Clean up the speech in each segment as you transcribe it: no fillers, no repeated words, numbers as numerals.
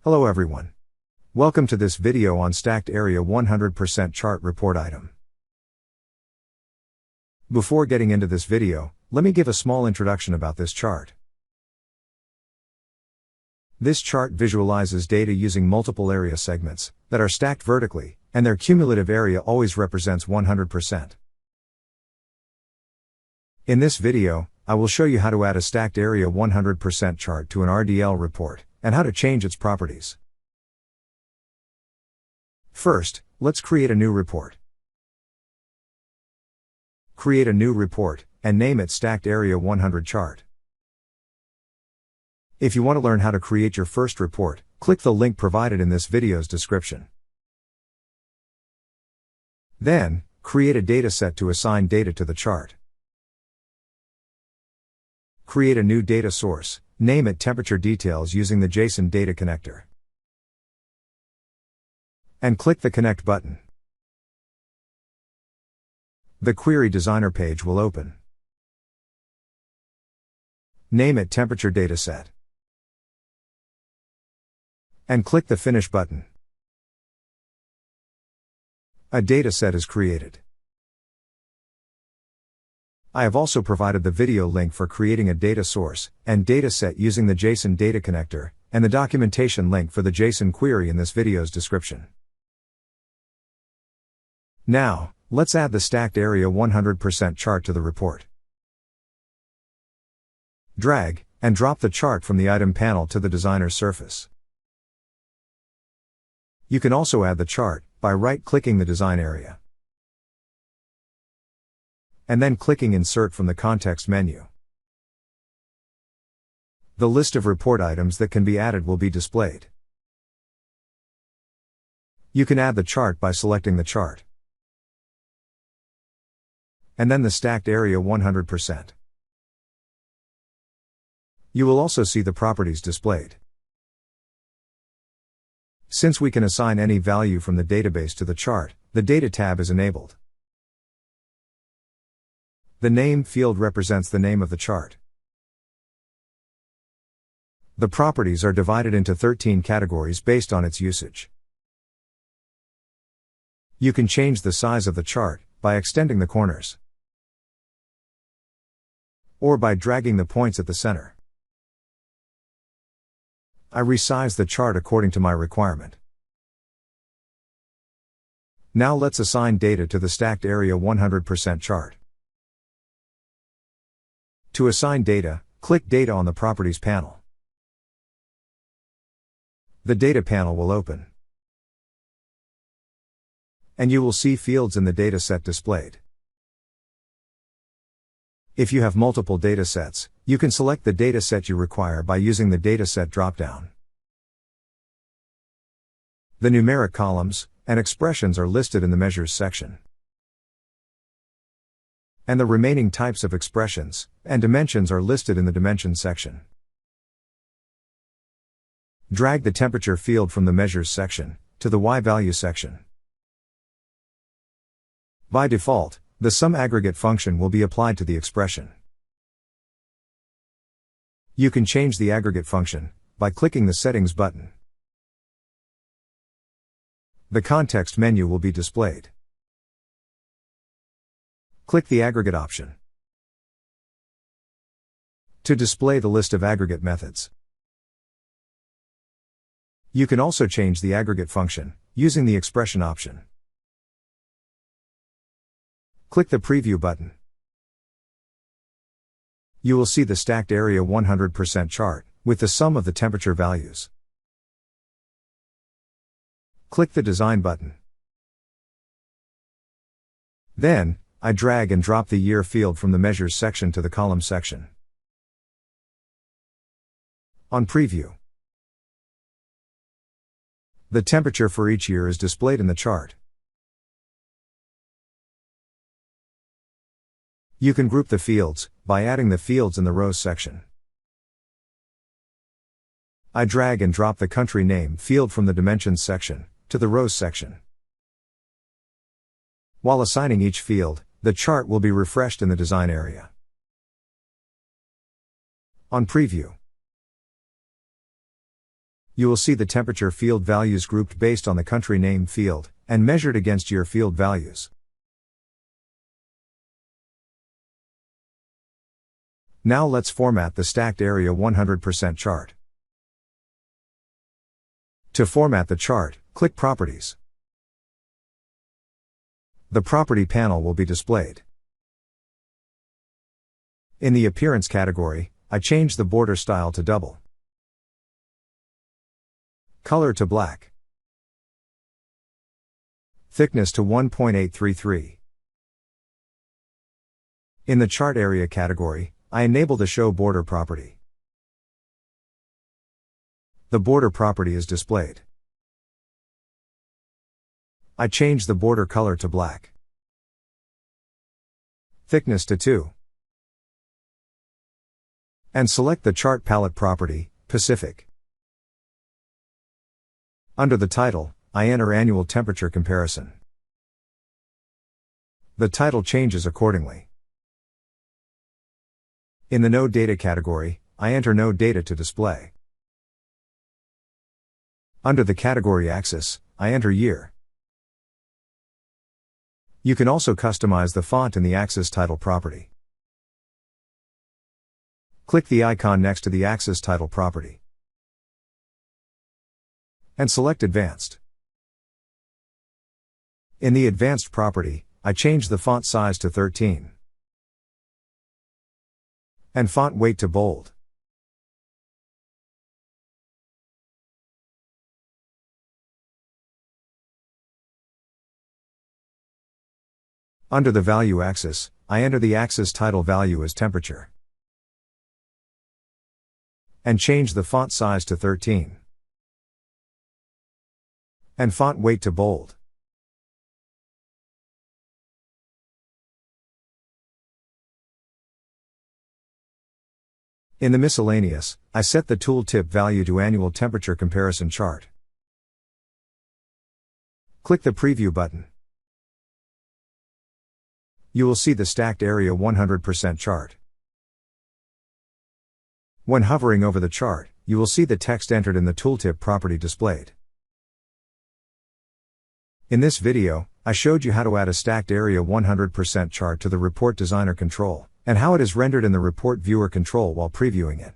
Hello everyone. Welcome to this video on stacked area 100% chart report item. Before getting into this video, let me give a small introduction about this chart. This chart visualizes data using multiple area segments that are stacked vertically, and their cumulative area always represents 100%. In this video, I will show you how to add a stacked area 100% chart to an RDL report, and how to change its properties. First, let's create a new report. Create a new report, and name it Stacked Area 100 Chart. If you want to learn how to create your first report, click the link provided in this video's description. Then, create a dataset to assign data to the chart. Create a new data source, name it Temperature Details using the JSON data connector. And click the Connect button. The Query Designer page will open. Name it Temperature Dataset. And click the Finish button. A dataset is created. I have also provided the video link for creating a data source and dataset using the JSON data connector, and the documentation link for the JSON query in this video's description. Now, let's add the Stacked Area 100% chart to the report. Drag and drop the chart from the item panel to the designer's surface. You can also add the chart by right-clicking the design area, and then clicking Insert from the context menu. The list of report items that can be added will be displayed. You can add the chart by selecting the chart, and then the Stacked Area 100%. You will also see the properties displayed. Since we can assign any value from the database to the chart, the Data tab is enabled. The name field represents the name of the chart. The properties are divided into 13 categories based on its usage. You can change the size of the chart by extending the corners, or by dragging the points at the center. I resize the chart according to my requirement. Now let's assign data to the Stacked Area 100% chart. To assign data, click Data on the Properties panel. The Data panel will open, and you will see fields in the dataset displayed. If you have multiple datasets, you can select the dataset you require by using the Dataset dropdown. The numeric columns and expressions are listed in the Measures section, and the remaining types of expressions and dimensions are listed in the Dimensions section. Drag the temperature field from the Measures section to the Y-value section. By default, the sum aggregate function will be applied to the expression. You can change the aggregate function by clicking the Settings button. The context menu will be displayed. Click the Aggregate option to display the list of aggregate methods. You can also change the aggregate function using the Expression option. Click the Preview button. You will see the Stacked Area 100% chart with the sum of the temperature values. Click the Design button. Then, I drag and drop the Year field from the Measures section to the Columns section. On Preview, the temperature for each year is displayed in the chart. You can group the fields by adding the fields in the Rows section. I drag and drop the country name field from the Dimensions section to the Rows section. While assigning each field, the chart will be refreshed in the design area. On Preview, You will see the temperature field values grouped based on the country name field, and measured against year field values. Now let's format the stacked area 100% chart. To format the chart, click Properties. The Property panel will be displayed. In the Appearance category, I changed the border style to double. Color to black. Thickness to 1.833. In the Chart Area category, I enable the Show Border property. The border property is displayed. I change the border color to black. Thickness to 2. And select the Chart Palette property, Pacific. Under the title, I enter Annual Temperature Comparison. The title changes accordingly. In the Node Data category, I enter node data to display. Under the category axis, I enter year. You can also customize the font in the axis title property. Click the icon next to the axis title property. And select Advanced. In the Advanced property, I change the font size to 13. And font weight to bold. Under the value axis, I enter the axis title value as temperature. And change the font size to 13. And font weight to bold. In the Miscellaneous, I set the tooltip value to Annual Temperature Comparison Chart. Click the Preview button. You will see the Stacked Area 100% chart. When hovering over the chart, you will see the text entered in the tooltip property displayed. In this video, I showed you how to add a Stacked Area 100% chart to the Report Designer control, and how it is rendered in the Report Viewer control while previewing it.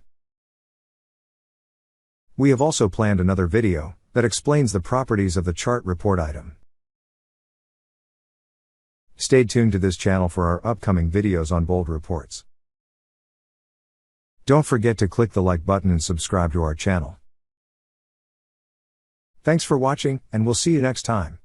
We have also planned another video that explains the properties of the chart report item. Stay tuned to this channel for our upcoming videos on bold reports. Don't forget to click the like button and subscribe to our channel. Thanks for watching, and we'll see you next time.